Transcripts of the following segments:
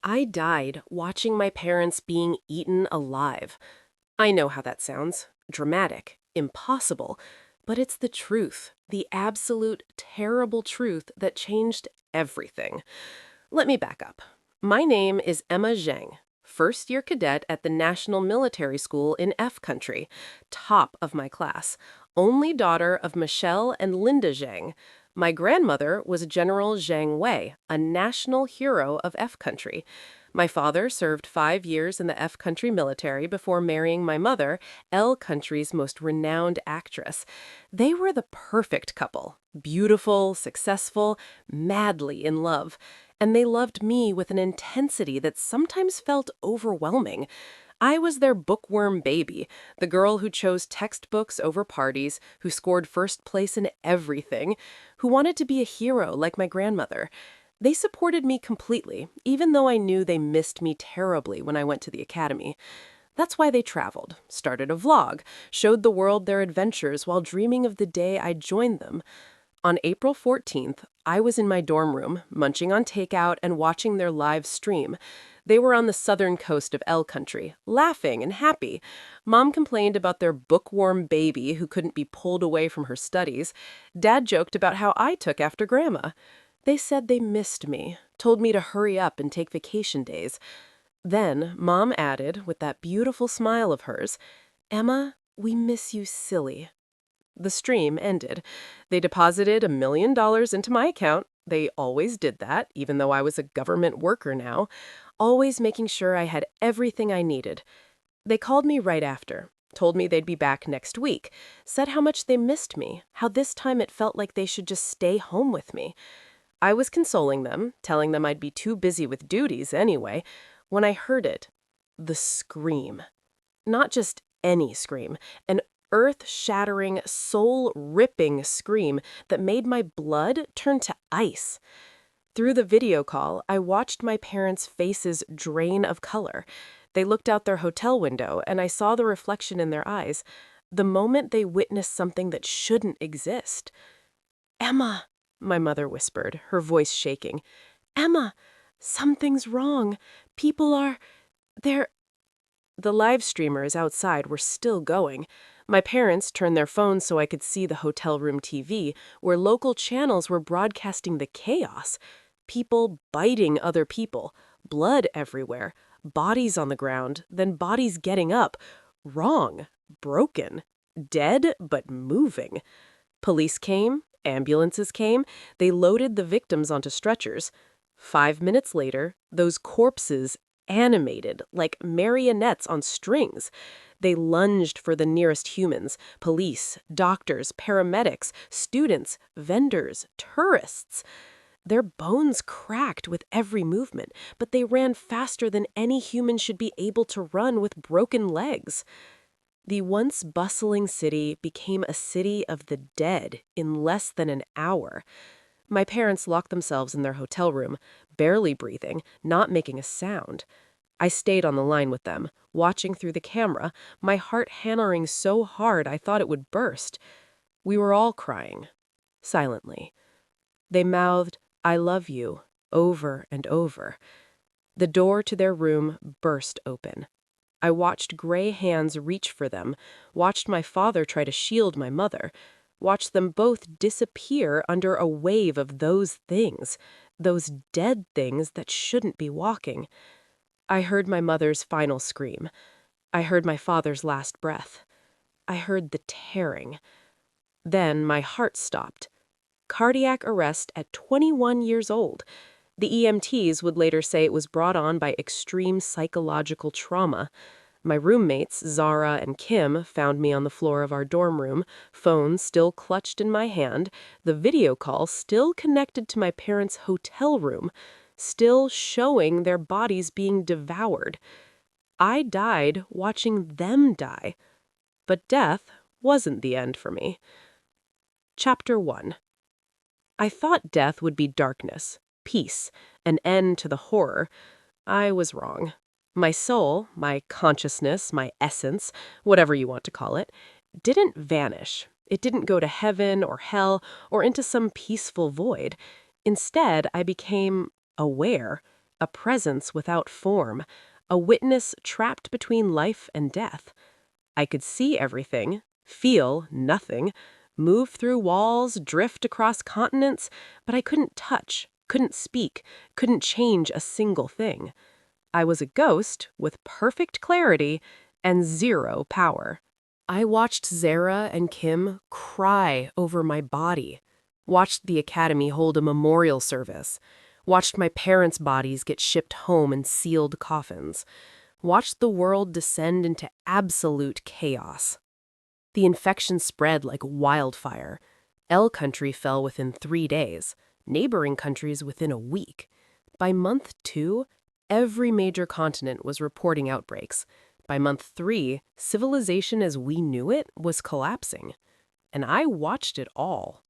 I died watching my parents being eaten alive. I know how that sounds. Dramatic, impossible. But it's the truth, the absolute terrible truth that changed everything. Let me back up. My name is Emma Zhang, first-year cadet at the National Military School in F Country, top of my class, only daughter of Michelle and Linda Zhang. My grandmother was General Zhang Wei, a national hero of F Country. My father served 5 years in the F Country military before marrying my mother, L Country's most renowned actress. They were the perfect couple, beautiful, successful, madly in love. And they loved me with an intensity that sometimes felt overwhelming. I was their bookworm baby, the girl who chose textbooks over parties, who scored first place in everything, who wanted to be a hero like my grandmother. They supported me completely, even though I knew they missed me terribly when I went to the academy. That's why they traveled, started a vlog, showed the world their adventures while dreaming of the day I joined them. On April 14th, I was in my dorm room, munching on takeout and watching their live stream. They were on the southern coast of L Country, laughing and happy. Mom complained about their bookworm baby who couldn't be pulled away from her studies. Dad joked about how I took after Grandma. They said they missed me, told me to hurry up and take vacation days. Then Mom added, with that beautiful smile of hers, "Emma, we miss you silly." The stream ended. They deposited $1 million into my account. They always did that, even though I was a government worker now, always making sure I had everything I needed. They called me right after, told me they'd be back next week, said how much they missed me, how this time it felt like they should just stay home with me. I was consoling them, telling them I'd be too busy with duties anyway, when I heard it. The scream. Not just any scream, an earth-shattering, soul-ripping scream that made my blood turn to ice. Through the video call, I watched my parents' faces drain of color. They looked out their hotel window, and I saw the reflection in their eyes, the moment they witnessed something that shouldn't exist. "Emma," my mother whispered, her voice shaking. "Emma, something's wrong. People are... they're..." The live streamers outside were still going. My parents turned their phones so I could see the hotel room TV, where local channels were broadcasting the chaos. People biting other people, blood everywhere, bodies on the ground, then bodies getting up. Wrong, broken, dead but moving. Police came, ambulances came, they loaded the victims onto stretchers. 5 minutes later, those corpses animated like marionettes on strings. They lunged for the nearest humans, police, doctors, paramedics, students, vendors, tourists. Their bones cracked with every movement, but they ran faster than any human should be able to run with broken legs. The once bustling city became a city of the dead in less than an hour. My parents locked themselves in their hotel room, barely breathing, not making a sound. I stayed on the line with them, watching through the camera, my heart hammering so hard I thought it would burst. We were all crying, silently. They mouthed, "I love you," over and over. The door to their room burst open. I watched gray hands reach for them, watched my father try to shield my mother, watched them both disappear under a wave of those things, those dead things that shouldn't be walking. I heard my mother's final scream. I heard my father's last breath. I heard the tearing. Then my heart stopped. Cardiac arrest at 21 years old. The EMTs would later say it was brought on by extreme psychological trauma. My roommates, Zara and Kim, found me on the floor of our dorm room, phone still clutched in my hand, the video call still connected to my parents' hotel room, still showing their bodies being devoured. I died watching them die. But death wasn't the end for me. Chapter 1. I thought death would be darkness, peace, an end to the horror. I was wrong. My soul, my consciousness, my essence, whatever you want to call it, didn't vanish. It didn't go to heaven or hell or into some peaceful void. Instead, I became aware, a presence without form, a witness trapped between life and death. I could see everything, feel nothing, move through walls, drift across continents, but I couldn't touch, couldn't speak, couldn't change a single thing. I was a ghost with perfect clarity and zero power. I watched Zara and Kim cry over my body, watched the academy hold a memorial service, watched my parents' bodies get shipped home in sealed coffins, watched the world descend into absolute chaos. The infection spread like wildfire. L country fell within 3 days, neighboring countries within a week. By month 2, every major continent was reporting outbreaks. By month 3, civilization as we knew it was collapsing. And I watched it all.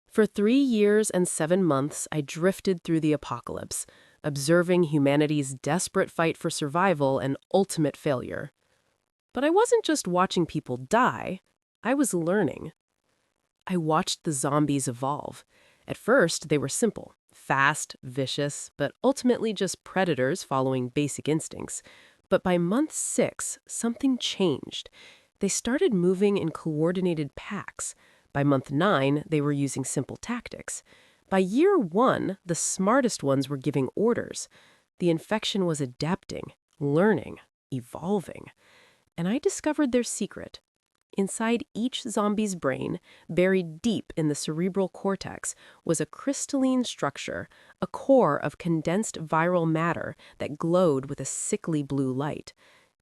For 3 years and 7 months, I drifted through the apocalypse, observing humanity's desperate fight for survival and ultimate failure. But I wasn't just watching people die, I was learning. I watched the zombies evolve. At first, they were simple, fast, vicious, but ultimately just predators following basic instincts. But by month 6, something changed. They started moving in coordinated packs. By month 9, they were using simple tactics. By year 1, the smartest ones were giving orders. The infection was adapting, learning, evolving. And I discovered their secret. Inside each zombie's brain, buried deep in the cerebral cortex, was a crystalline structure, a core of condensed viral matter that glowed with a sickly blue light.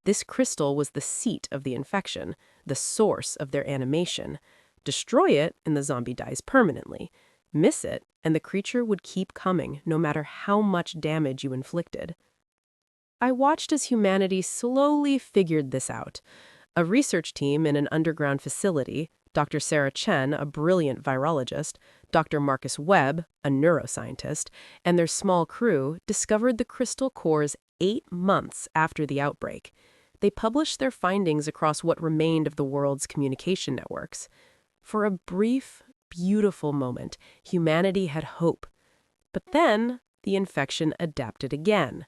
This crystal was the seat of the infection, the source of their animation. Destroy it, and the zombie dies permanently. Miss it, and the creature would keep coming, no matter how much damage you inflicted. I watched as humanity slowly figured this out. A research team in an underground facility, Dr. Sarah Chen, a brilliant virologist, Dr. Marcus Webb, a neuroscientist, and their small crew discovered the crystal cores 8 months after the outbreak. They published their findings across what remained of the world's communication networks. For a brief, beautiful moment, humanity had hope. But then, the infection adapted again.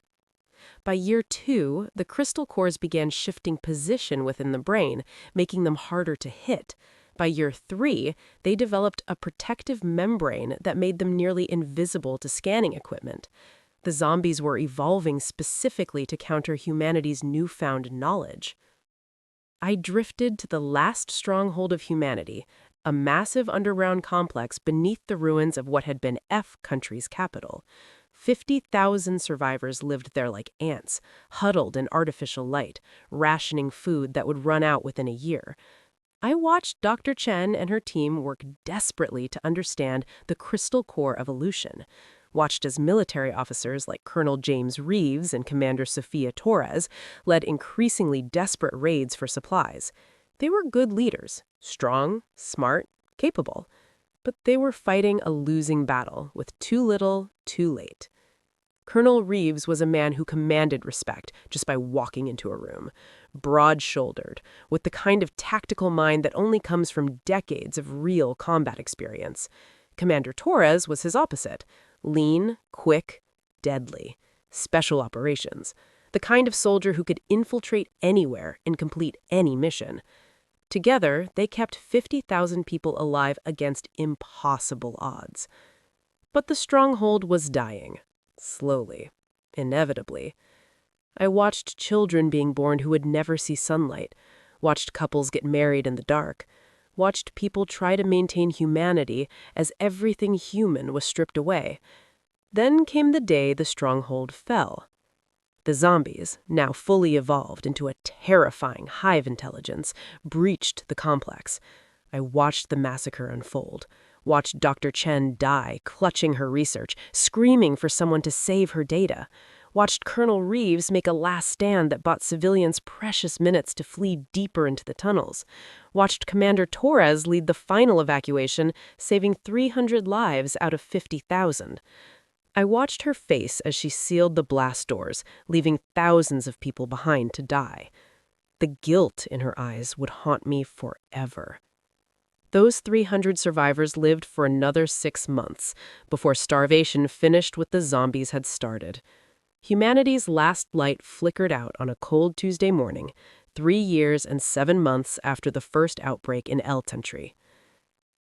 By year 2, the crystal cores began shifting position within the brain, making them harder to hit. By year 3, they developed a protective membrane that made them nearly invisible to scanning equipment. The zombies were evolving specifically to counter humanity's newfound knowledge. I drifted to the last stronghold of humanity, a massive underground complex beneath the ruins of what had been F country's capital. 50,000 survivors lived there like ants, huddled in artificial light, rationing food that would run out within a year. I watched Dr. Chen and her team work desperately to understand the crystal core evolution. Watched as military officers like Colonel James Reeves and Commander Sophia Torres led increasingly desperate raids for supplies. They were good leaders, strong, smart, capable. But they were fighting a losing battle with too little, too late. Colonel Reeves was a man who commanded respect just by walking into a room, broad-shouldered, with the kind of tactical mind that only comes from decades of real combat experience. Commander Torres was his opposite, lean, quick, deadly, special operations, the kind of soldier who could infiltrate anywhere and complete any mission. Together, they kept 50,000 people alive against impossible odds. But the stronghold was dying, slowly, inevitably. I watched children being born who would never see sunlight, watched couples get married in the dark, watched people try to maintain humanity as everything human was stripped away. Then came the day the stronghold fell. The zombies, now fully evolved into a terrifying hive intelligence, breached the complex. I watched the massacre unfold, watched Dr. Chen die, clutching her research, screaming for someone to save her data, watched Colonel Reeves make a last stand that bought civilians precious minutes to flee deeper into the tunnels, watched Commander Torres lead the final evacuation, saving 300 lives out of 50,000. I watched her face as she sealed the blast doors, leaving thousands of people behind to die. The guilt in her eyes would haunt me forever. Those 300 survivors lived for another 6 months before starvation finished what the zombies had started. Humanity's last light flickered out on a cold Tuesday morning, 3 years and 7 months after the first outbreak in Country.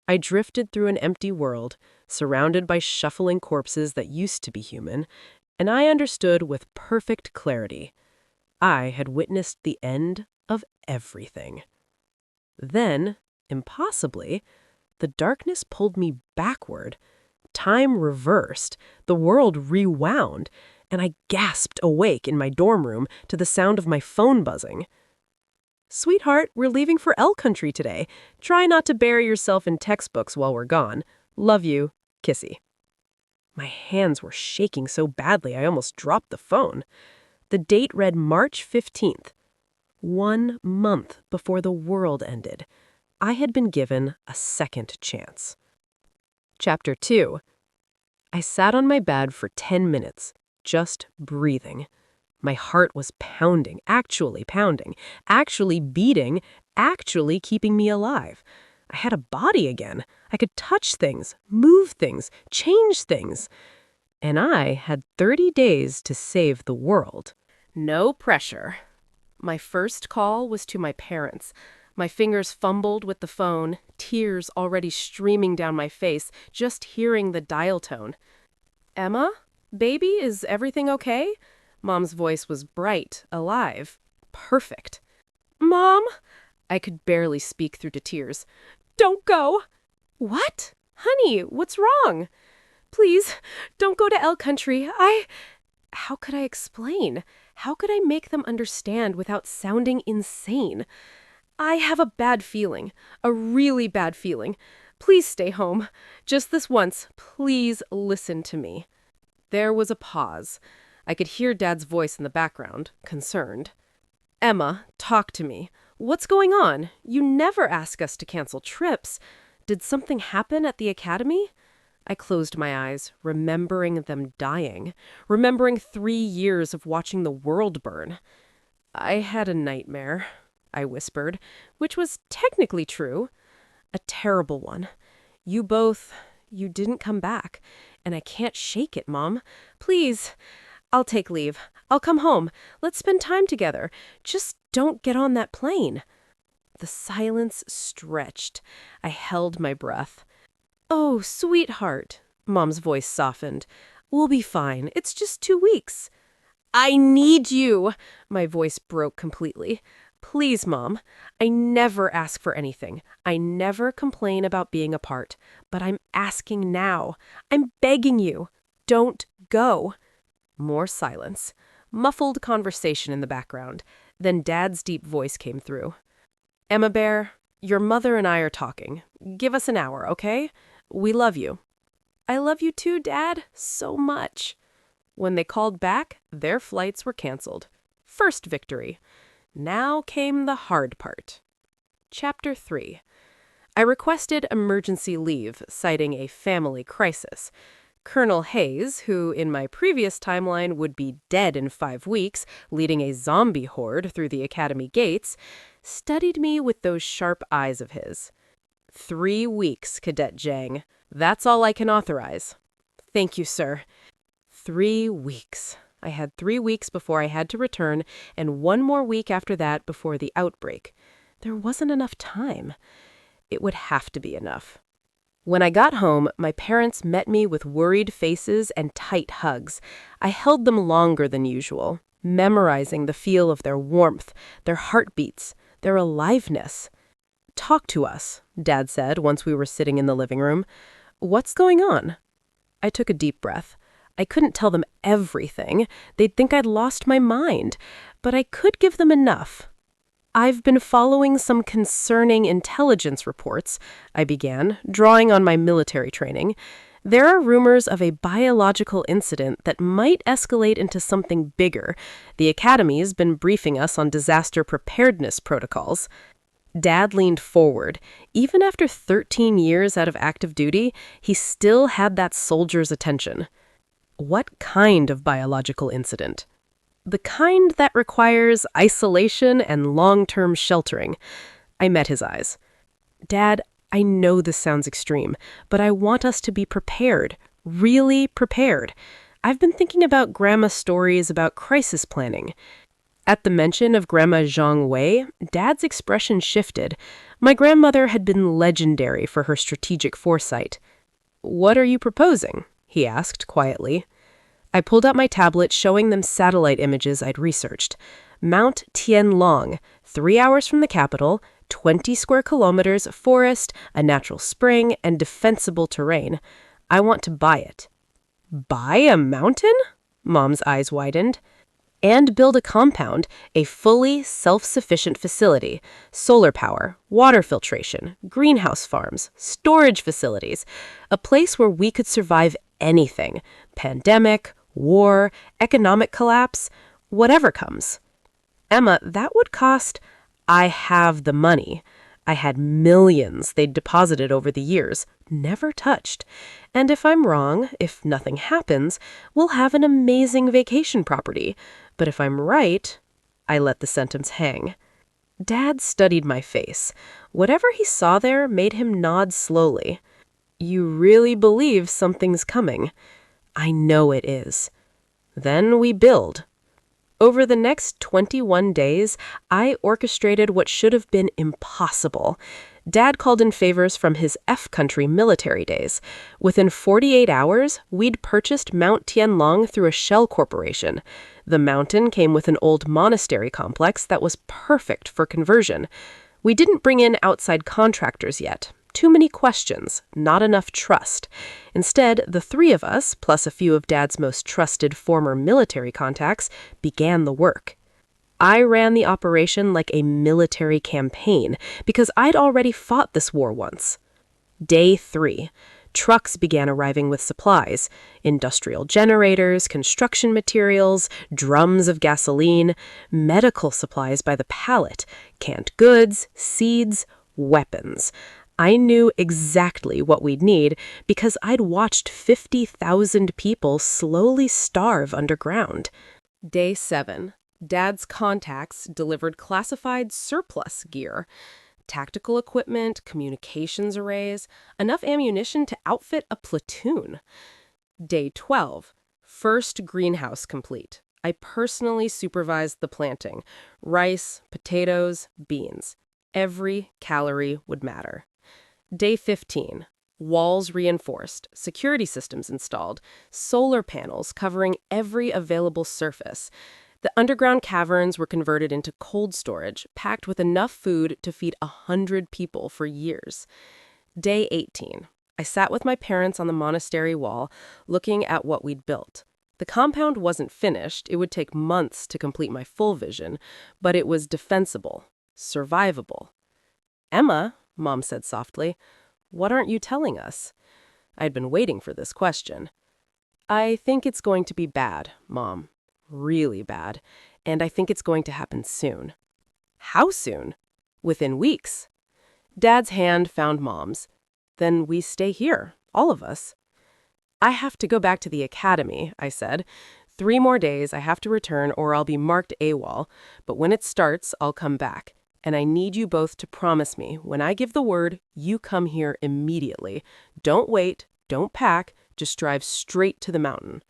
I drifted through an empty world, surrounded by shuffling corpses that used to be human, and I understood with perfect clarity. I had witnessed the end of everything. Then, impossibly, the darkness pulled me backward. Time reversed, the world rewound, and I gasped awake in my dorm room to the sound of my phone buzzing. "Sweetheart, we're leaving for Country today. Try not to bury yourself in textbooks while we're gone. Love you, Kissy." My hands were shaking so badly I almost dropped the phone. The date read March 15th. 1 month before the world ended. I had been given a second chance. Chapter 2. I sat on my bed for 10 minutes, just breathing. My heart was pounding, actually beating, actually keeping me alive. I had a body again. I could touch things, move things, change things. And I had 30 days to save the world. No pressure. My first call was to my parents. My fingers fumbled with the phone, tears already streaming down my face, just hearing the dial tone. "Emma? Baby, is everything okay?" Mom's voice was bright, alive, perfect. "Mom?" I could barely speak through the tears. "Don't go." "What? Honey, what's wrong?" "Please, don't go to Country. How could I explain? How could I make them understand without sounding insane? "I have a bad feeling, a really bad feeling. Please stay home. Just this once, please listen to me." There was a pause. I could hear Dad's voice in the background, concerned. "Emma, talk to me. What's going on? You never ask us to cancel trips. Did something happen at the academy?" I closed my eyes, remembering them dying, remembering 3 years of watching the world burn. "I had a nightmare," I whispered, which was technically true. "A terrible one. You didn't come back, and I can't shake it, Mom. Please, I'll take leave. I'll come home. Let's spend time together. Just don't get on that plane." The silence stretched. I held my breath. "Oh, sweetheart," Mom's voice softened. "We'll be fine. It's just 2 weeks." "I need you!" My voice broke completely. "Please, Mom. I never ask for anything. I never complain about being apart. But I'm asking now. I'm begging you. Don't go." More silence. Muffled conversation in the background. Then Dad's deep voice came through. "Emma Bear, your mother and I are talking. Give us an hour, okay? We love you." "I love you too, Dad. So much." When they called back, their flights were canceled. First victory. Now came the hard part. Chapter 3. I requested emergency leave, citing a family crisis. Colonel Hayes, who in my previous timeline would be dead in 5 weeks, leading a zombie horde through the academy gates, studied me with those sharp eyes of his. 3 weeks, Cadet Zhang. That's all I can authorize. "Thank you, sir." 3 weeks. I had 3 weeks before I had to return, and 1 more week after that before the outbreak. There wasn't enough time. It would have to be enough. When I got home, my parents met me with worried faces and tight hugs. I held them longer than usual, memorizing the feel of their warmth, their heartbeats, their aliveness. "Talk to us," Dad said once we were sitting in the living room. "What's going on?" I took a deep breath. I couldn't tell them everything. They'd think I'd lost my mind. But I could give them enough. "I've been following some concerning intelligence reports," I began, drawing on my military training. "There are rumors of a biological incident that might escalate into something bigger. The Academy's been briefing us on disaster preparedness protocols." Dad leaned forward. Even after 13 years out of active duty, he still had that soldier's attention. "What kind of biological incident?" "The kind that requires isolation and long-term sheltering." I met his eyes. "Dad, I know this sounds extreme, but I want us to be prepared, really prepared. I've been thinking about Grandma's stories about crisis planning. At the mention of Grandma Zhang Wei, Dad's expression shifted. My grandmother had been legendary for her strategic foresight. "What are you proposing?" he asked quietly. I pulled out my tablet showing them satellite images I'd researched. Mount Tianlong, 3 hours from the capital, 20 square kilometers, forest, a natural spring, and defensible terrain. I want to buy it. Buy a mountain? Mom's eyes widened. And build a compound, a fully self-sufficient facility, solar power, water filtration, greenhouse farms, storage facilities, a place where we could survive anything, pandemic, war, economic collapse, whatever comes. Emma, that would cost. I have the money. I had millions they'd deposited over the years, never touched. And if I'm wrong, if nothing happens, we'll have an amazing vacation property. But if I'm right, I let the sentence hang. Dad studied my face. Whatever he saw there made him nod slowly. You really believe something's coming? I know it is. Then we build. Over the next 21 days, I orchestrated what should have been impossible. Dad called in favors from his F-country military days. Within 48 hours, we'd purchased Mount Tianlong through a shell corporation. The mountain came with an old monastery complex that was perfect for conversion. We didn't bring in outside contractors yet. Too many questions, not enough trust. Instead, the three of us, plus a few of Dad's most trusted former military contacts, began the work. I ran the operation like a military campaign because I'd already fought this war once. Day 3. Trucks began arriving with supplies, industrial generators, construction materials, drums of gasoline, medical supplies by the pallet, canned goods, seeds, weapons. I knew exactly what we'd need because I'd watched 50,000 people slowly starve underground. Day 7. Dad's contacts delivered classified surplus gear. Tactical equipment, communications arrays, enough ammunition to outfit a platoon. Day 12. First greenhouse complete. I personally supervised the planting. Rice, potatoes, beans. Every calorie would matter. Day 15. Walls reinforced, security systems installed, solar panels covering every available surface. The underground caverns were converted into cold storage, packed with enough food to feed 100 people for years. Day 18. I sat with my parents on the monastery wall, looking at what we'd built. The compound wasn't finished. It would take months to complete my full vision, but it was defensible, survivable. Emma, Mom said softly, what aren't you telling us? I'd been waiting for this question. I think it's going to be bad, Mom. Really bad. And I think it's going to happen soon. How soon? Within weeks. Dad's hand found Mom's. Then we stay here, all of us. I have to go back to the academy, I said. 3 more days I have to return or I'll be marked AWOL. But when it starts, I'll come back. And I need you both to promise me, when I give the word, you come here immediately. Don't wait, don't pack, just drive straight to the mountain.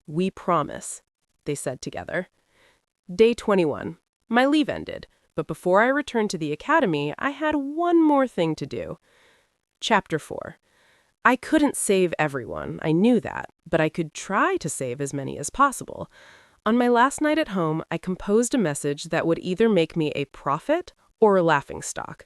We promise, they said together. Day 21. My leave ended, but before I returned to the academy, I had one more thing to do. Chapter 4. I couldn't save everyone, I knew that, but I could try to save as many as possible. On my last night at home, I composed a message that would either make me a prophet or a laughingstock.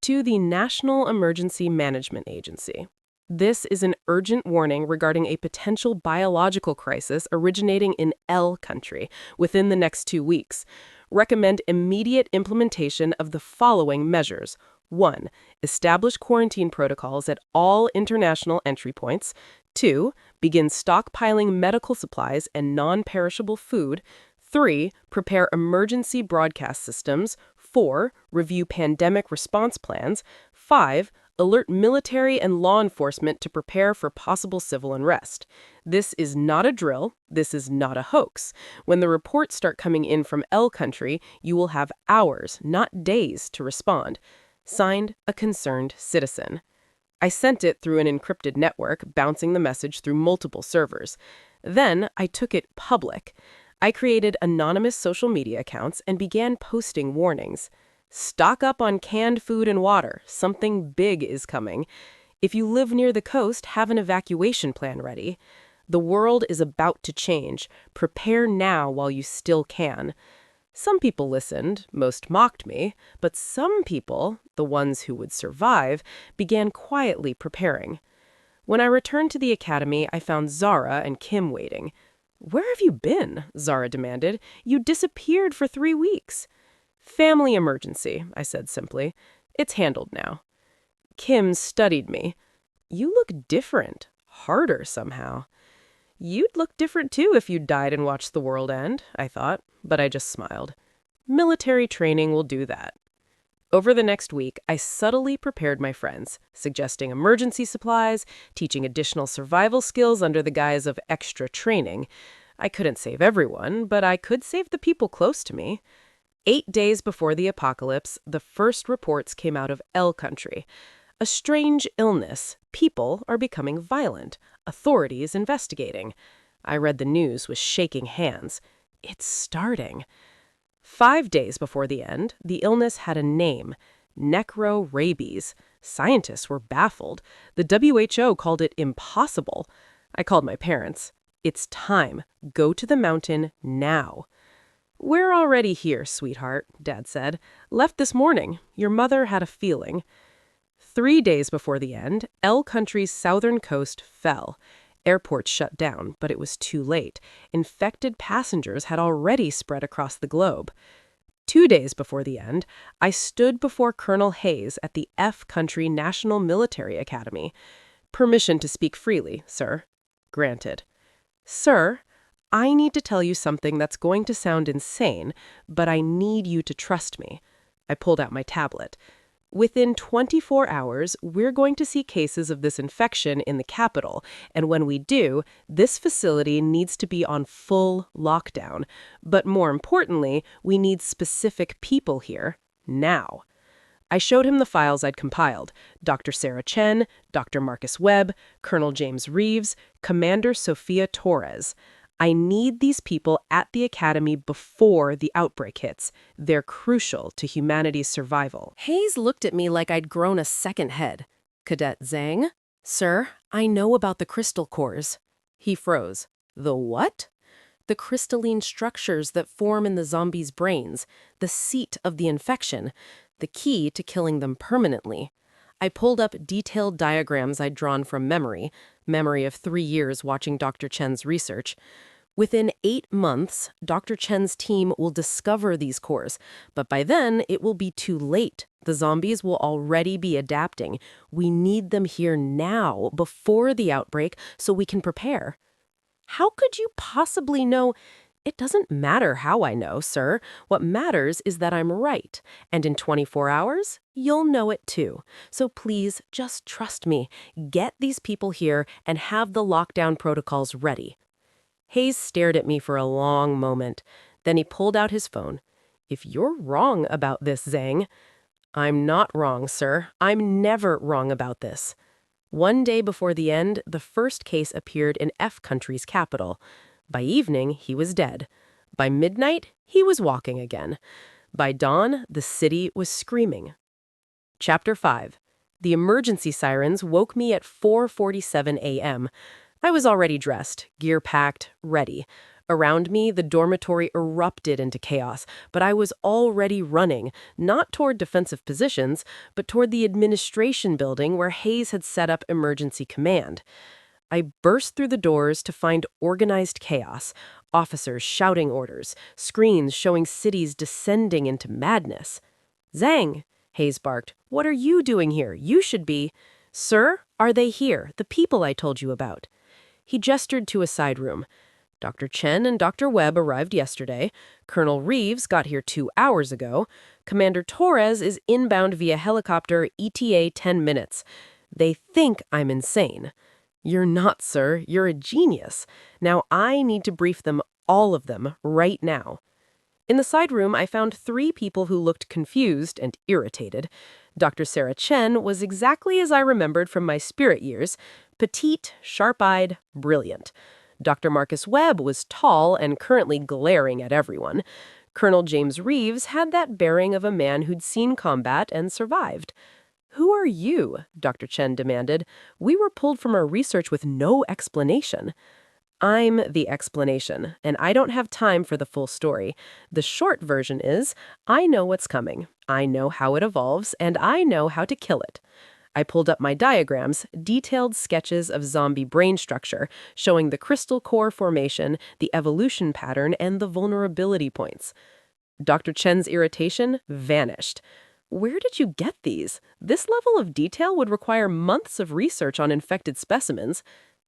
To the National Emergency Management Agency. This is an urgent warning regarding a potential biological crisis originating in L country within the next 2 weeks. Recommend immediate implementation of the following measures. 1. Establish quarantine protocols at all international entry points. 2. Begin stockpiling medical supplies and non-perishable food. 3. Prepare emergency broadcast systems. 4. Review pandemic response plans. 5. Alert military and law enforcement to prepare for possible civil unrest. This is not a drill. This is not a hoax. When the reports start coming in from L country, you will have hours, not days, to respond. Signed, a concerned citizen. I sent it through an encrypted network, bouncing the message through multiple servers. Then I took it public. I created anonymous social media accounts and began posting warnings. Stock up on canned food and water. Something big is coming. If you live near the coast, have an evacuation plan ready. The world is about to change. Prepare now while you still can. Some people listened, most mocked me, but some people, the ones who would survive, began quietly preparing. When I returned to the academy, I found Zara and Kim waiting. "Where have you been?" Zara demanded. "You disappeared for 3 weeks." "Family emergency," I said simply. "It's handled now." Kim studied me. "You look different, harder somehow." "You'd look different too if you died and watched the world end," I thought, but I just smiled. Military training will do that. Over the next week, I subtly prepared my friends, suggesting emergency supplies, teaching additional survival skills under the guise of extra training. I couldn't save everyone, but I could save the people close to me. 8 days before the apocalypse, the first reports came out of L country. A strange illness. People are becoming violent. Authorities investigating. I read the news with shaking hands. It's starting. 5 days before the end, the illness had a name. Necrorabies. Scientists were baffled. The WHO called it impossible. I called my parents. "It's time. Go to the mountain now." "We're already here, sweetheart," Dad said. "Left this morning. Your mother had a feeling." 3 days before the end, L country's southern coast fell. Airports shut down, but it was too late. Infected passengers had already spread across the globe. 2 days before the end, I stood before Colonel Hayes at the F Country National Military Academy. "Permission to speak freely, sir." "Granted." "Sir, I need to tell you something that's going to sound insane, but I need you to trust me." I pulled out my tablet. "Within 24 hours, we're going to see cases of this infection in the capital, and when we do, this facility needs to be on full lockdown. But more importantly, we need specific people here, now." I showed him the files I'd compiled: Dr. Sarah Chen, Dr. Marcus Webb, Colonel James Reeves, Commander Sophia Torres. I need these people at the academy before the outbreak hits. They're crucial to humanity's survival. Hayes looked at me like I'd grown a second head. "Cadet Zhang? Sir, I know about the crystal cores." He froze. "The what?" "The crystalline structures that form in the zombies' brains, the seat of the infection, the key to killing them permanently." I pulled up detailed diagrams I'd drawn from memory of 3 years watching Dr. Chen's research. Within 8 months, Dr. Chen's team will discover these cores, but by then it will be too late. The zombies will already be adapting. We need them here now, before the outbreak, so we can prepare. "How could you possibly know?" "It doesn't matter how I know, sir. What matters is that I'm right. And in 24 hours, you'll know it too. So please, just trust me. Get these people here and have the lockdown protocols ready." Hayes stared at me for a long moment. Then he pulled out his phone. "If you're wrong about this, Zhang." "I'm not wrong, sir. I'm never wrong about this." 1 day before the end, the first case appeared in F Country's capital. By evening, he was dead. By midnight, he was walking again. By dawn, the city was screaming. Chapter 5. The emergency sirens woke me at 4:47 a.m. I was already dressed, gear packed, ready. Around me, the dormitory erupted into chaos, but I was already running, not toward defensive positions, but toward the administration building where Hayes had set up emergency command. I burst through the doors to find organized chaos, officers shouting orders, screens showing cities descending into madness. "Zhang," Hayes barked, "what are you doing here? You should be—" "Sir, are they here, the people I told you about?" He gestured to a side room. "Dr. Chen and Dr. Webb arrived yesterday. Colonel Reeves got here 2 hours ago. Commander Torres is inbound via helicopter, ETA 10 minutes. They think I'm insane." "You're not, sir. You're a genius. Now I need to brief them, all of them, right now." In the side room, I found 3 people who looked confused and irritated. Dr. Sarah Chen was exactly as I remembered from my spirit years, petite, sharp-eyed, brilliant. Dr. Marcus Webb was tall and currently glaring at everyone. Colonel James Reeves had that bearing of a man who'd seen combat and survived. "Who are you?" Dr. Chen demanded. "We were pulled from our research with no explanation." "I'm the explanation, and I don't have time for the full story. The short version is, I know what's coming, I know how it evolves, and I know how to kill it." I pulled up my diagrams, detailed sketches of zombie brain structure, showing the crystal core formation, the evolution pattern, and the vulnerability points. Dr. Chen's irritation vanished. "Where did you get these? This level of detail would require months of research on infected specimens."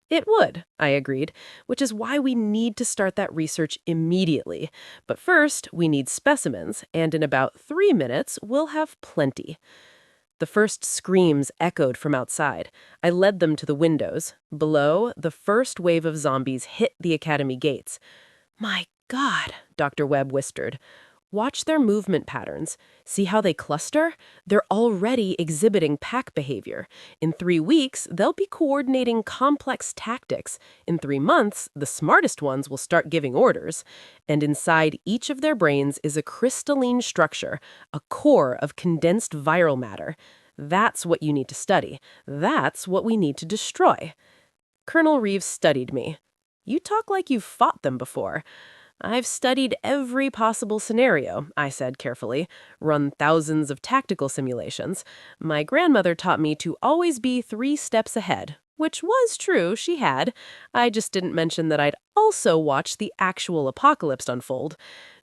"It would," I agreed, "which is why we need to start that research immediately. But first, we need specimens, and in about 3 minutes, we'll have plenty." The first screams echoed from outside. I led them to the windows. Below, the first wave of zombies hit the academy gates. "My God," Dr. Webb whispered. "Watch their movement patterns. See how they cluster? They're already exhibiting pack behavior. In 3 weeks, they'll be coordinating complex tactics. In 3 months, the smartest ones will start giving orders. And inside each of their brains is a crystalline structure, a core of condensed viral matter. That's what you need to study. That's what we need to destroy." Colonel Reeves studied me. "You talk like you've fought them before." "I've studied every possible scenario," I said carefully, "run thousands of tactical simulations. My grandmother taught me to always be 3 steps ahead," which was true, she had. I just didn't mention that I'd also watched the actual apocalypse unfold.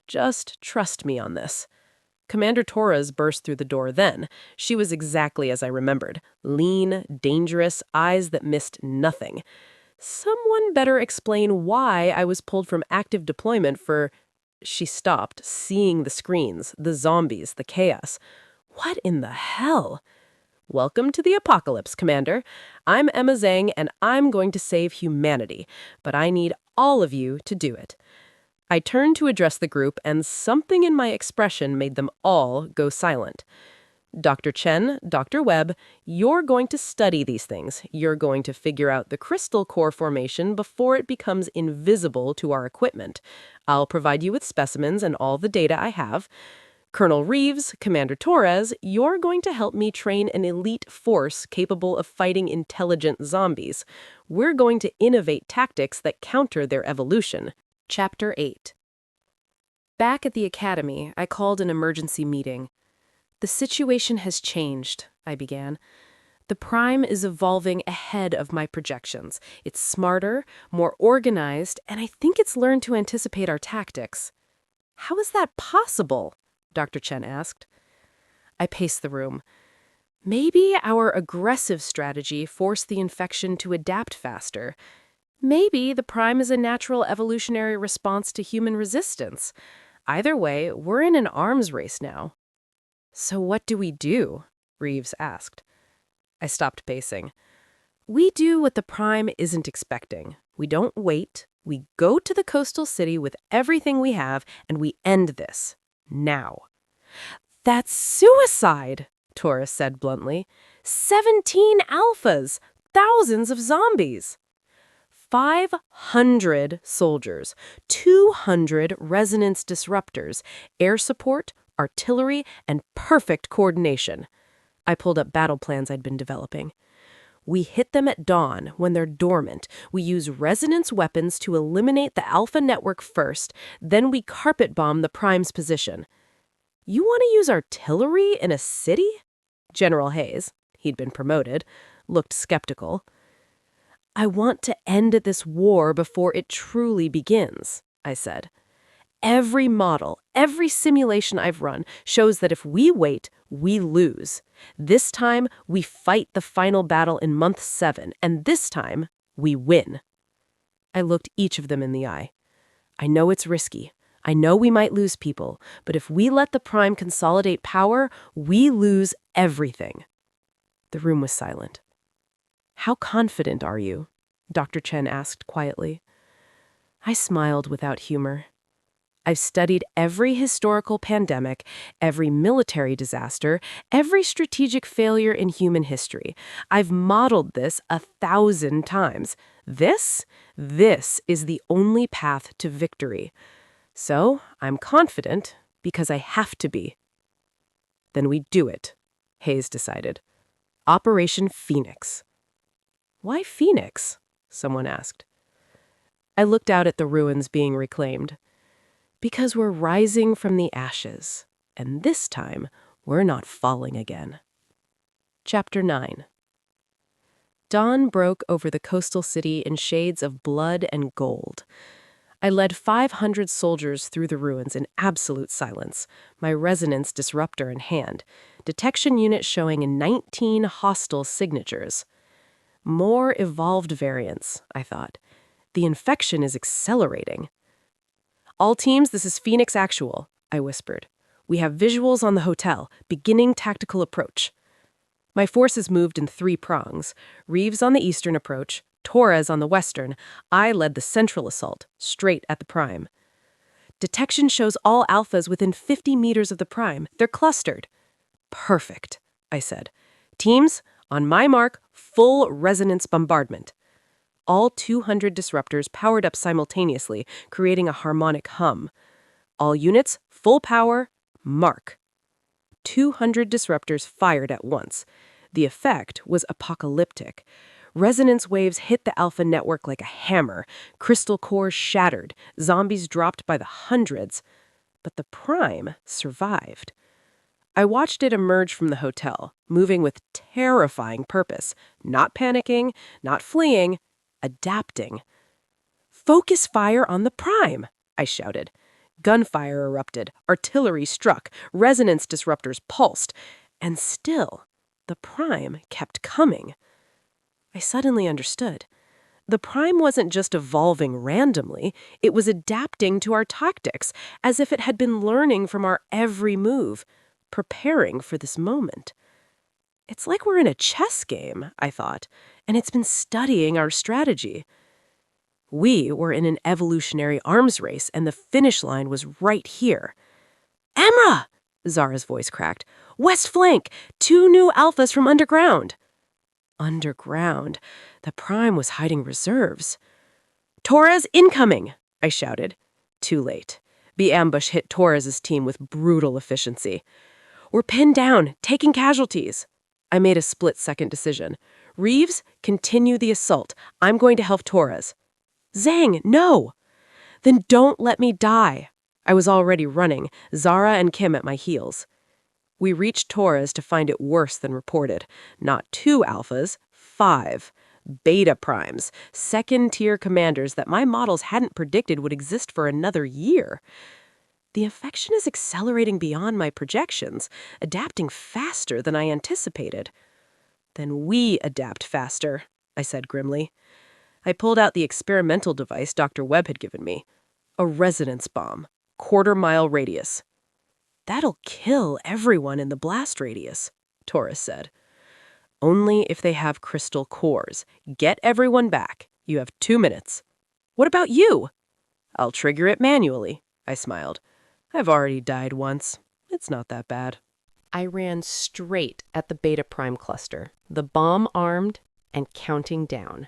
"Just trust me on this." Commander Torres burst through the door then. She was exactly as I remembered. Lean, dangerous, eyes that missed nothing. "Someone better explain why I was pulled from active deployment for—" She stopped, seeing the screens, the zombies, the chaos. "What in the hell?" "Welcome to the apocalypse, Commander. I'm Emma Zhang, and I'm going to save humanity, but I need all of you to do it." I turned to address the group, and something in my expression made them all go silent. "Dr. Chen, Dr. Webb, you're going to study these things. You're going to figure out the crystal core formation before it becomes invisible to our equipment. I'll provide you with specimens and all the data I have. Colonel Reeves, Commander Torres, you're going to help me train an elite force capable of fighting intelligent zombies. We're going to innovate tactics that counter their evolution." Chapter 8. Back at the academy, I called an emergency meeting. "The situation has changed," I began. "The Prime is evolving ahead of my projections. It's smarter, more organized, and I think it's learned to anticipate our tactics." "How is that possible?" Dr. Chen asked. I paced the room. "Maybe our aggressive strategy forced the infection to adapt faster. Maybe the Prime is a natural evolutionary response to human resistance. Either way, we're in an arms race now." "So what do we do?" Reeves asked. I stopped pacing. "We do what the Prime isn't expecting. We don't wait. We go to the coastal city with everything we have, and we end this. Now." "That's suicide," Torres said bluntly. 17 alphas! Thousands of zombies!" 500 soldiers, 200 resonance disruptors, air support, artillery, and perfect coordination. I pulled up battle plans I'd been developing. "We hit them at dawn when they're dormant. We use resonance weapons to eliminate the alpha network first, then we carpet bomb the Prime's position." "You want to use artillery in a city?" General Hayes, he'd been promoted, looked skeptical. "I want to end this war before it truly begins," I said. "Every model, every simulation I've run shows that if we wait, we lose. This time, we fight the final battle in month 7, and this time, we win." I looked each of them in the eye. "I know it's risky. I know we might lose people, but if we let the Prime consolidate power, we lose everything." The room was silent. "How confident are you?" Dr. Chen asked quietly. I smiled without humor. I've studied every historical pandemic, every military disaster, every strategic failure in human history. I've modeled this 1,000 times. This is the only path to victory. So I'm confident because I have to be. Then we do it, Hayes decided. Operation Phoenix. Why Phoenix? Someone asked. I looked out at the ruins being reclaimed. Because we're rising from the ashes, and this time we're not falling again. Chapter 9. Dawn broke over the coastal city in shades of blood and gold. I led 500 soldiers through the ruins in absolute silence, my resonance disruptor in hand, detection unit showing 19 hostile signatures. More evolved variants, I thought. The infection is accelerating. All teams, this is Phoenix Actual, I whispered. We have visuals on the hotel, beginning tactical approach. My forces moved in 3 prongs. Reeves on the eastern approach, Torres on the western. I led the central assault, straight at the prime. Detection shows all alphas within 50 meters of the prime. They're clustered. Perfect, I said. Teams, on my mark, full resonance bombardment. All 200 disruptors powered up simultaneously, creating a harmonic hum. All units, full power, mark. 200 disruptors fired at once. The effect was apocalyptic. Resonance waves hit the alpha network like a hammer. Crystal cores shattered. Zombies dropped by the hundreds. But the prime survived. I watched it emerge from the hotel, moving with terrifying purpose. Not panicking, not fleeing, adapting. Focus fire on the prime, I shouted. Gunfire erupted, artillery struck, resonance disruptors pulsed, and still, the prime kept coming. I suddenly understood. The prime wasn't just evolving randomly, it was adapting to our tactics, as if it had been learning from our every move, preparing for this moment. It's like we're in a chess game, I thought, and it's been studying our strategy. We were in an evolutionary arms race, and the finish line was right here. Emra! Zara's voice cracked. West flank! 2 new alphas from underground! Underground? The prime was hiding reserves. Torres incoming! I shouted. Too late. The ambush hit Torres' team with brutal efficiency. We're pinned down, taking casualties. I made a split-second decision. Reeves, continue the assault. I'm going to help Torres. Zhang, no! Then don't let me die. I was already running, Zara and Kim at my heels. We reached Torres to find it worse than reported. Not 2 alphas, 5. Beta primes, second-tier commanders that my models hadn't predicted would exist for another year. The infection is accelerating beyond my projections, adapting faster than I anticipated. Then we adapt faster, I said grimly. I pulled out the experimental device Dr. Webb had given me. A resonance bomb, quarter-mile radius. That'll kill everyone in the blast radius, Torres said. Only if they have crystal cores. Get everyone back. You have 2 minutes. What about you? I'll trigger it manually, I smiled. I've already died once. It's not that bad. I ran straight at the Beta Prime cluster, the bomb armed and counting down.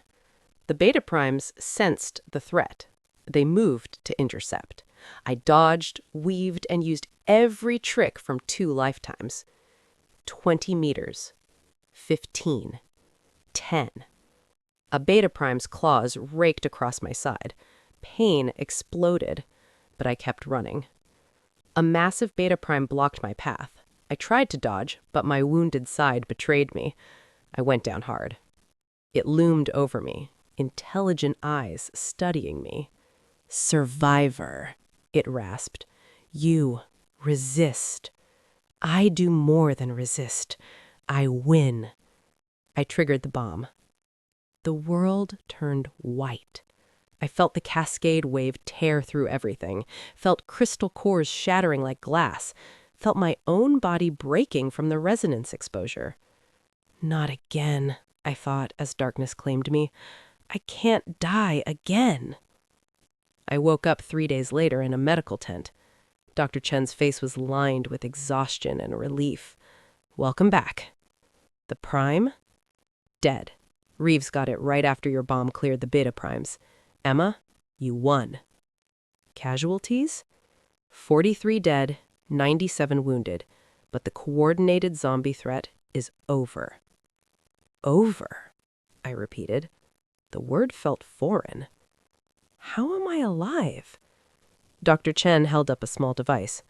The Beta Primes sensed the threat. They moved to intercept. I dodged, weaved, and used every trick from 2 lifetimes. 20 meters. 15. 10. A Beta Prime's claws raked across my side. Pain exploded, but I kept running. A massive Beta Prime blocked my path. I tried to dodge, but my wounded side betrayed me. I went down hard. It loomed over me, intelligent eyes studying me. Survivor, it rasped. You resist. I do more than resist. I win. I triggered the bomb. The world turned white. I felt the cascade wave tear through everything, felt crystal cores shattering like glass, felt my own body breaking from the resonance exposure. Not again, I thought as darkness claimed me. I can't die again. I woke up 3 days later in a medical tent. Dr. Chen's face was lined with exhaustion and relief. Welcome back. The prime? Dead. Reeves got it right after your bomb cleared the beta primes. Emma, you won. Casualties? 43 dead, 97 wounded, but the coordinated zombie threat is over. Over, I repeated. The word felt foreign. How am I alive? Dr. Chen held up a small device.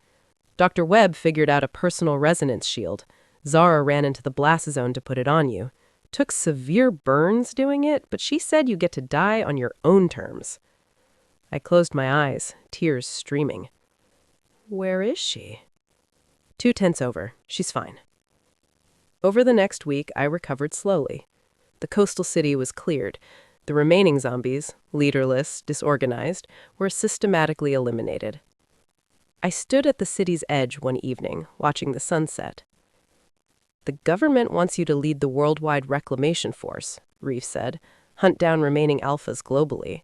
Dr. Webb figured out a personal resonance shield. Zara ran into the blast zone to put it on you. Took severe burns doing it, but she said you get to die on your own terms. I closed my eyes, tears streaming. Where is she? 2 tents over. She's fine. Over the next week, I recovered slowly. The coastal city was cleared. The remaining zombies, leaderless, disorganized, were systematically eliminated. I stood at the city's edge one evening, watching the sunset. The government wants you to lead the worldwide reclamation force, Reef said, hunt down remaining alphas globally.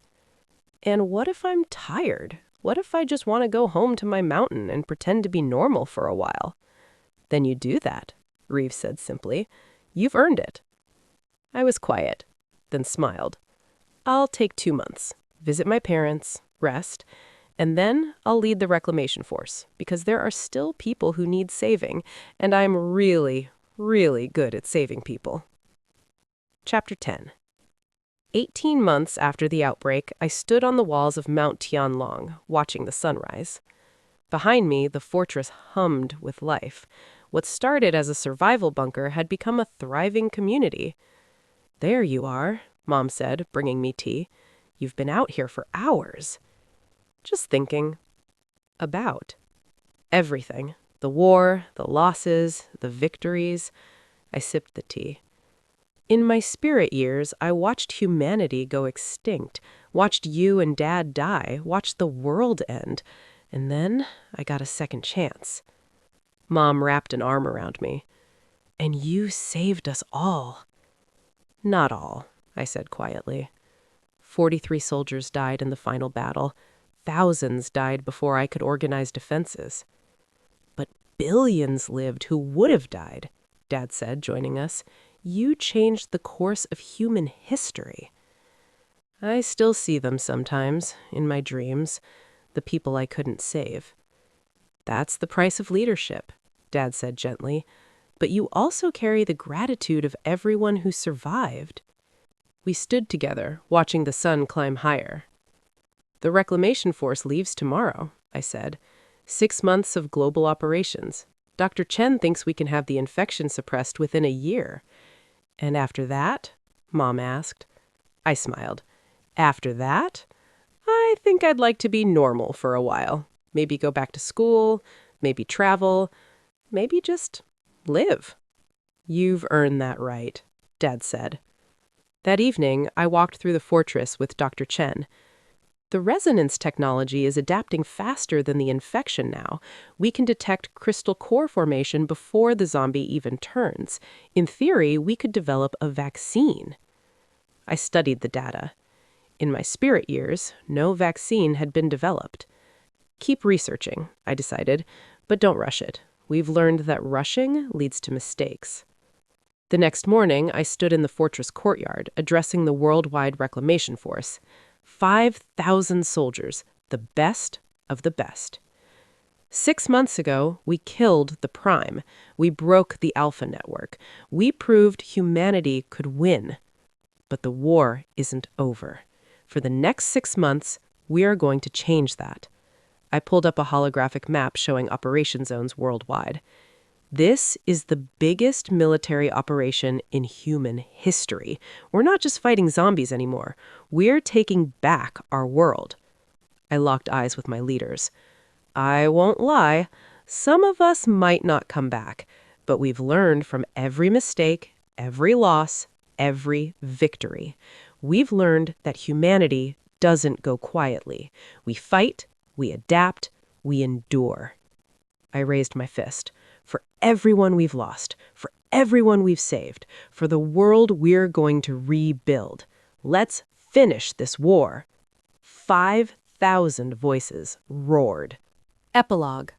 And what if I'm tired? What if I just want to go home to my mountain and pretend to be normal for a while? Then you do that, Reeve said simply. You've earned it. I was quiet, then smiled. I'll take 2 months, visit my parents, rest, and then I'll lead the reclamation force, because there are still people who need saving, and I'm really, really good at saving people. Chapter 10. 18 months after the outbreak, I stood on the walls of Mount Tianlong, watching the sunrise. Behind me, the fortress hummed with life. What started as a survival bunker had become a thriving community. There you are, Mom said, bringing me tea. You've been out here for hours. Just thinking. About. Everything. The war, the losses, the victories. I sipped the tea. In my spirit years, I watched humanity go extinct, watched you and Dad die, watched the world end, and then I got a second chance. Mom wrapped an arm around me. And you saved us all. Not all, I said quietly. 43 soldiers died in the final battle. Thousands died before I could organize defenses. But billions lived who would have died, Dad said, joining us. You changed the course of human history. I still see them sometimes, in my dreams, the people I couldn't save. That's the price of leadership, Dad said gently, but you also carry the gratitude of everyone who survived. We stood together, watching the sun climb higher. The reclamation force leaves tomorrow, I said. 6 months of global operations. Dr. Chen thinks we can have the infection suppressed within a year. And after that? Mom asked. I smiled. After that? I think I'd like to be normal for a while. Maybe go back to school, maybe travel, maybe just live. You've earned that right, Dad said. That evening, I walked through the fortress with Dr. Chen. The resonance technology is adapting faster than the infection now. We can detect crystal core formation before the zombie even turns. In theory, we could develop a vaccine. I studied the data. In my spirit years, no vaccine had been developed. Keep researching, I decided, but don't rush it. We've learned that rushing leads to mistakes. The next morning, I stood in the fortress courtyard, addressing the worldwide reclamation force. 5,000 soldiers, the best of the best. 6 months ago, we killed the Prime. We broke the Alpha Network. We proved humanity could win. But the war isn't over. For the next 6 months, we are going to change that. I pulled up a holographic map showing operation zones worldwide. This is the biggest military operation in human history. We're not just fighting zombies anymore. We're taking back our world. I locked eyes with my leaders. I won't lie, some of us might not come back, but we've learned from every mistake, every loss, every victory. We've learned that humanity doesn't go quietly. We fight, we adapt, we endure. I raised my fist. For everyone we've lost, for everyone we've saved, for the world we're going to rebuild. Let's finish this war. 1,000 voices roared. Epilogue.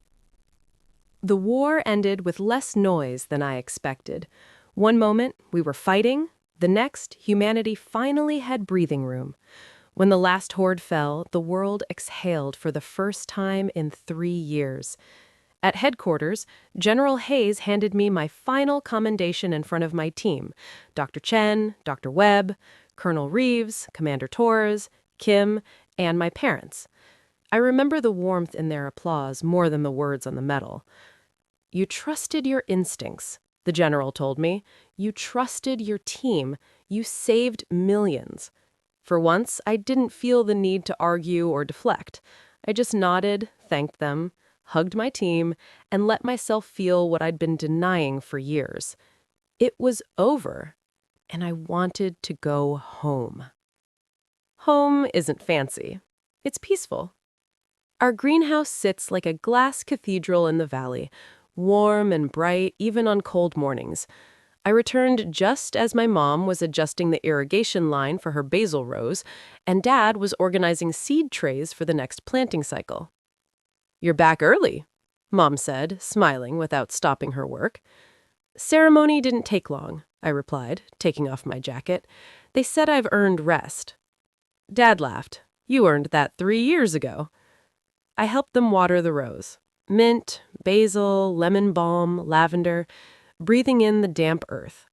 The war ended with less noise than I expected. One moment, we were fighting. The next, humanity finally had breathing room. When the last horde fell, the world exhaled for the first time in 3 years. At headquarters, General Hayes handed me my final commendation in front of my team: Dr. Chen, Dr. Webb, Colonel Reeves, Commander Torres, Kim, and my parents. I remember the warmth in their applause more than the words on the medal. "You trusted your instincts," the general told me. "You trusted your team. You saved millions." For once, I didn't feel the need to argue or deflect. I just nodded, thanked them, hugged my team, and let myself feel what I'd been denying for years. It was over, and I wanted to go home. Home isn't fancy. It's peaceful. Our greenhouse sits like a glass cathedral in the valley, warm and bright even on cold mornings. I returned just as my mom was adjusting the irrigation line for her basil rows, and Dad was organizing seed trays for the next planting cycle. "You're back early," Mom said, smiling without stopping her work. "Ceremony didn't take long," I replied, taking off my jacket. "They said I've earned rest." Dad laughed. "You earned that 3 years ago." I helped them water the rows. Mint, basil, lemon balm, lavender, breathing in the damp earth.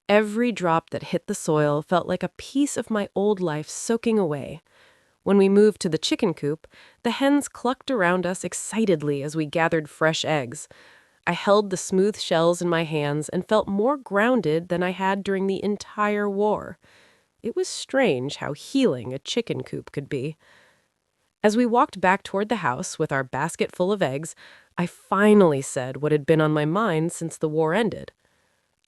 Every drop that hit the soil felt like a piece of my old life soaking away. When we moved to the chicken coop, the hens clucked around us excitedly as we gathered fresh eggs. I held the smooth shells in my hands and felt more grounded than I had during the entire war. It was strange how healing a chicken coop could be. As we walked back toward the house with our basket full of eggs, I finally said what had been on my mind since the war ended.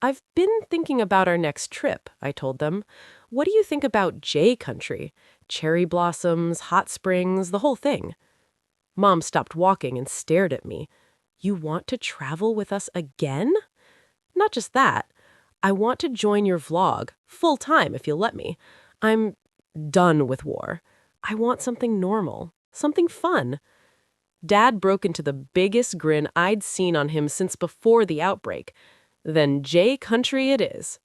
"I've been thinking about our next trip," I told them. "What do you think about J Country? Cherry blossoms, hot springs, the whole thing." Mom stopped walking and stared at me. "You want to travel with us again?" "Not just that. I want to join your vlog, full time if you'll let me. I'm done with war. I want something normal, something fun." Dad broke into the biggest grin I'd seen on him since before the outbreak. "Then J Country it is."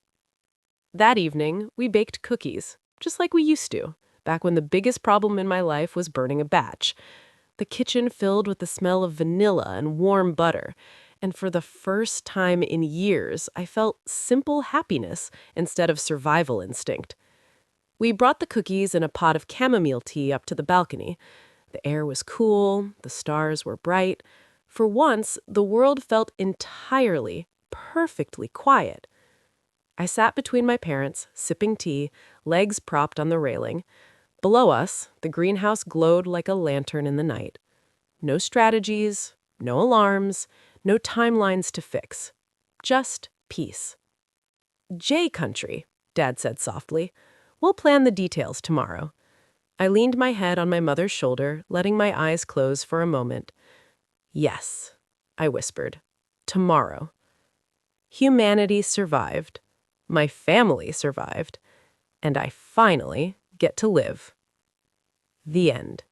That evening, we baked cookies, just like we used to, back when the biggest problem in my life was burning a batch. The kitchen filled with the smell of vanilla and warm butter, and for the first time in years, I felt simple happiness instead of survival instinct. We brought the cookies and a pot of chamomile tea up to the balcony. The air was cool, the stars were bright. For once, the world felt entirely, perfectly quiet. I sat between my parents, sipping tea, legs propped on the railing. Below us, the greenhouse glowed like a lantern in the night. No strategies, no alarms, no timelines to fix. Just peace. "J Country," Dad said softly. "We'll plan the details tomorrow." I leaned my head on my mother's shoulder, letting my eyes close for a moment. "Yes," I whispered. "Tomorrow." Humanity survived. My family survived. And I finally get to live. The end.